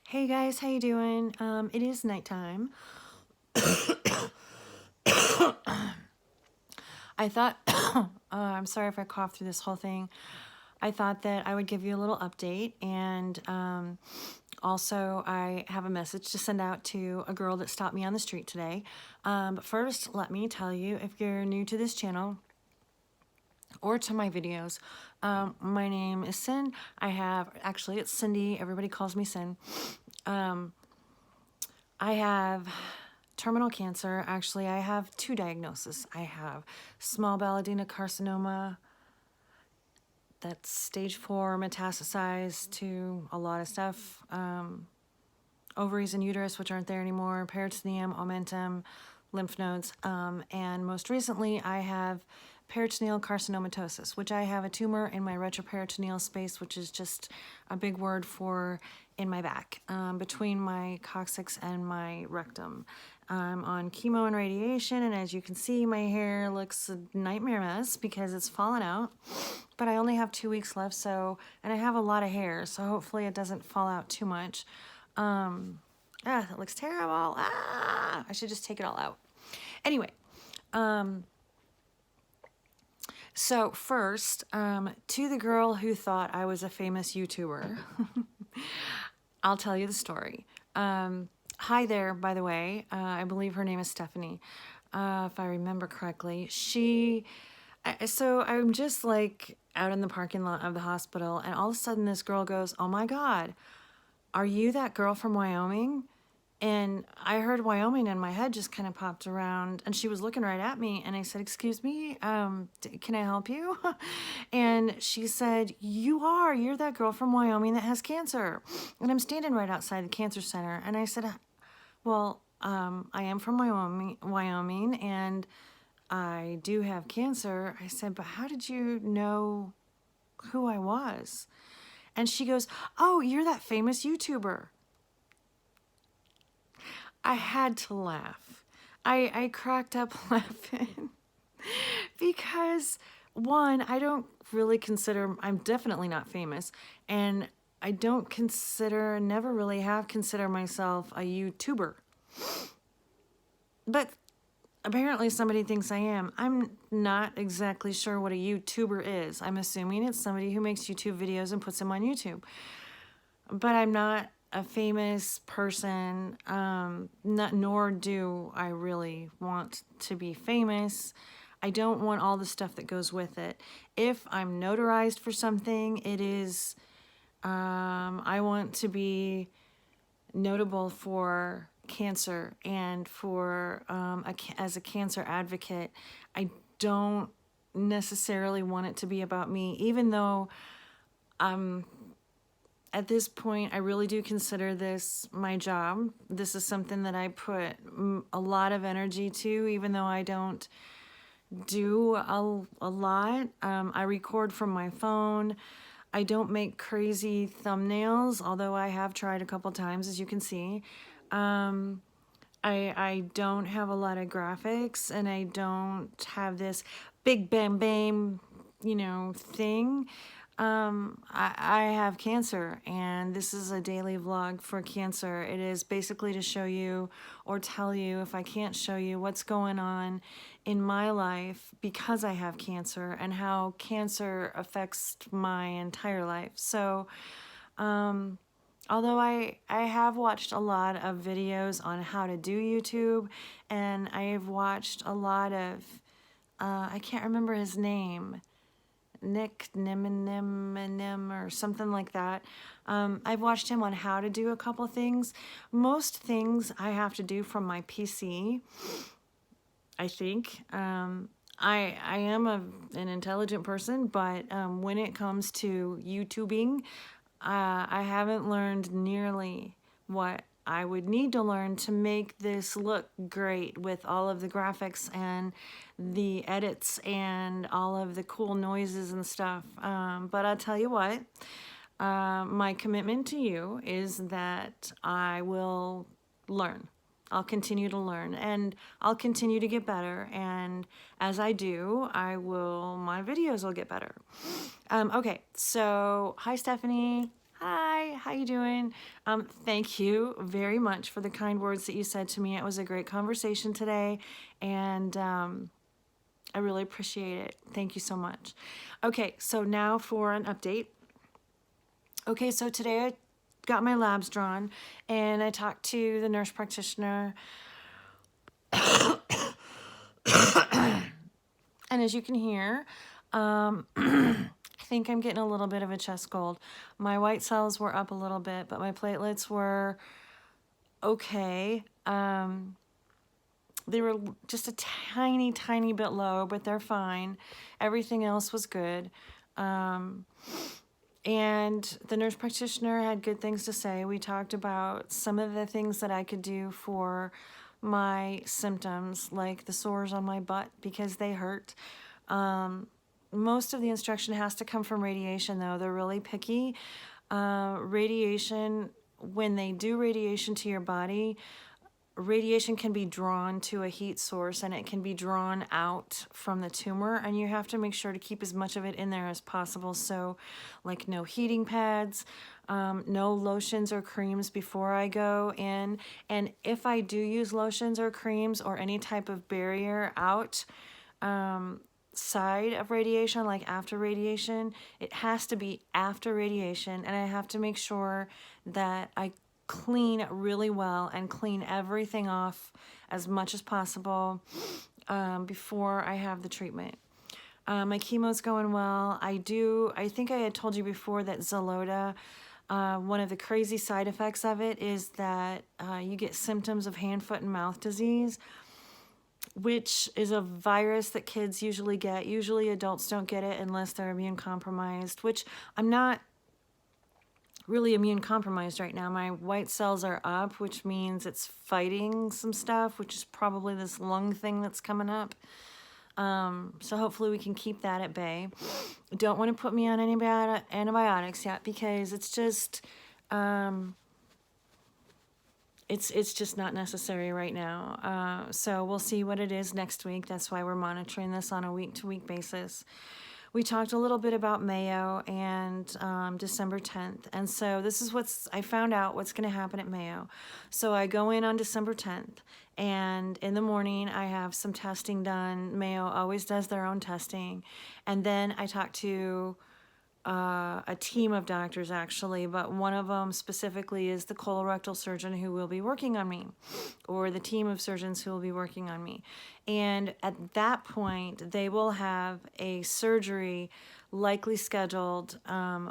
Hey guys, how you doing? It is nighttime. I thought, I'm sorry if I coughed through this whole thing. I thought that I would give you a little update, and also I have a message to send out to a girl that stopped me on the street today. But first, let me tell you, if you're new to this channel or to my videos, my name is Sin. Actually, it's Cindy. Everybody calls me Sin. I have terminal cancer. Actually, I have two diagnoses. I have small bowel adenocarcinoma, that's stage 4, metastasized to a lot of stuff. Ovaries and uterus, which aren't there anymore, peritoneum, omentum, lymph nodes, and most recently I have peritoneal carcinomatosis, which I have a tumor in my retroperitoneal space, which is just a big word for in my back, between my coccyx and my rectum. I'm on chemo and radiation, and as you can see, my hair looks a nightmare mess because it's fallen out, but I only have 2 weeks left, and I have a lot of hair, so hopefully it doesn't fall out too much. That looks terrible. I should just take it all out. Anyway, so first, to the girl who thought I was a famous YouTuber, I'll tell you the story. Hi there, by the way. I believe her name is Stephanie, if I remember correctly. So I'm just like out in the parking lot of the hospital, and all of a sudden this girl goes, "Oh my God, are you that girl from Wyoming?" And I heard Wyoming and my head just kind of popped around, and she was looking right at me, and I said, "Excuse me, can I help you?" And she said, "You're that girl from Wyoming that has cancer." And I'm standing right outside the cancer center, and I said, "Well, I am from Wyoming, and I do have cancer." I said, "But how did you know who I was?" And she goes, "Oh, you're that famous YouTuber." I had to laugh. I cracked up laughing because, one, I don't really consider, I'm definitely not famous, and I don't consider, never really have considered myself a YouTuber. But apparently somebody thinks I am. I'm not exactly sure what a YouTuber is. I'm assuming it's somebody who makes YouTube videos and puts them on YouTube. But I'm not a famous person, nor do I really want to be famous. I don't want all the stuff that goes with it. If I'm notarized for something, it is, I want to be notable for cancer and for, as a cancer advocate. I don't necessarily want it to be about me, even though at this point, I really do consider this my job. This is something that I put a lot of energy to, even though I don't do a lot. I record from my phone. I don't make crazy thumbnails, although I have tried a couple times, as you can see. I don't have a lot of graphics, and I don't have this big bam bam, thing. I have cancer, and this is a daily vlog for cancer. It is basically to show you or tell you, if I can't show you, what's going on in my life because I have cancer and how cancer affects my entire life. So, although I have watched a lot of videos on how to do YouTube, and I have watched a lot of, I can't remember his name, Nick Nim or something like that. I've watched him on how to do a couple things. Most things I have to do from my PC, I think. I am an intelligent person, but when it comes to YouTubing, I haven't learned nearly what I would need to learn to make this look great with all of the graphics and the edits and all of the cool noises and stuff. But I'll tell you what, my commitment to you is that I will learn. I'll continue to learn, and I'll continue to get better, and as I do, my videos will get better. Okay, so hi Stephanie. Hi, how you doing? Thank you very much for the kind words that you said to me. It was a great conversation today, and I really appreciate it. Thank you so much. Okay, so now for an update. Okay, so today I got my labs drawn, and I talked to the nurse practitioner. And as you can hear, I think I'm getting a little bit of a chest cold. My white cells were up a little bit, but my platelets were okay. They were just a tiny, tiny bit low, but they're fine. Everything else was good. And the nurse practitioner had good things to say. We talked about some of the things that I could do for my symptoms, like the sores on my butt because they hurt. Most of the instruction has to come from radiation, though. They're really picky. Radiation, when they do radiation to your body, radiation can be drawn to a heat source and it can be drawn out from the tumor, and you have to make sure to keep as much of it in there as possible. So like no heating pads, no lotions or creams before I go in. And if I do use lotions or creams or any type of barrier out side of radiation, like after radiation, it has to be after radiation, and I have to make sure that I clean really well and clean everything off as much as possible before I have the treatment. My chemo's going well. I think I had told you before that Xeloda, one of the crazy side effects of it is that you get symptoms of hand, foot, and mouth disease, which is a virus that kids usually get. Usually adults don't get it unless they're immune compromised, which I'm not really immune compromised right now. My white cells are up, which means it's fighting some stuff, which is probably this lung thing that's coming up. So hopefully we can keep that at bay. Don't want to put me on antibiotics yet because it's just it's just not necessary right now. So we'll see what it is next week. That's why we're monitoring this on a week-to-week basis. We talked a little bit about Mayo and December 10th. And so this is I found out what's going to happen at Mayo. So I go in on December 10th, and in the morning I have some testing done. Mayo always does their own testing. And then I talk to a team of doctors, actually, but one of them specifically is the colorectal surgeon who will be working on me, or the team of surgeons who will be working on me. And at that point, they will have a surgery likely scheduled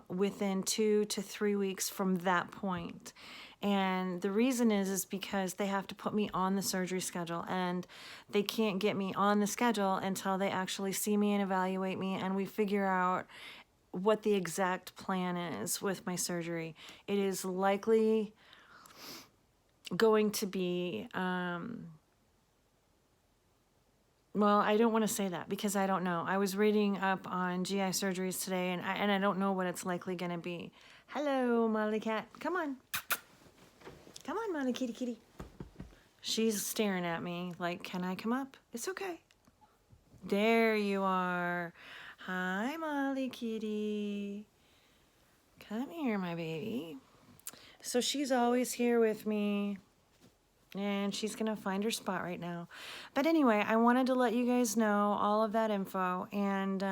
within 2 to 3 weeks from that point. And the reason is because they have to put me on the surgery schedule, and they can't get me on the schedule until they actually see me and evaluate me, and we figure out what the exact plan is with my surgery. It is likely going to be, well, I don't want to say that because I don't know. I was reading up on GI surgeries today, and I don't know what it's likely going to be. Hello, Molly Cat. Come on. Come on, Molly Kitty Kitty. She's staring at me like, can I come up? It's okay. There you are. Hi, Molly Kitty. Come here, my baby. So she's always here with me, and she's going to find her spot right now. But anyway, I wanted to let you guys know all of that info and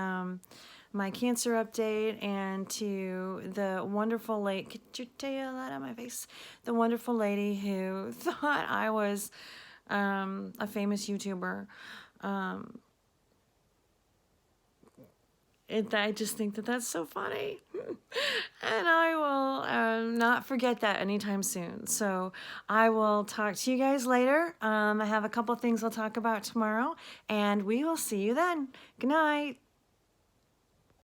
my cancer update, and to the wonderful lady, get your tail out of my face, the wonderful lady who thought I was a famous YouTuber. I just think that that's so funny. And I will not forget that anytime soon. So I will talk to you guys later. I have a couple things I'll talk about tomorrow, and we will see you then. Good night.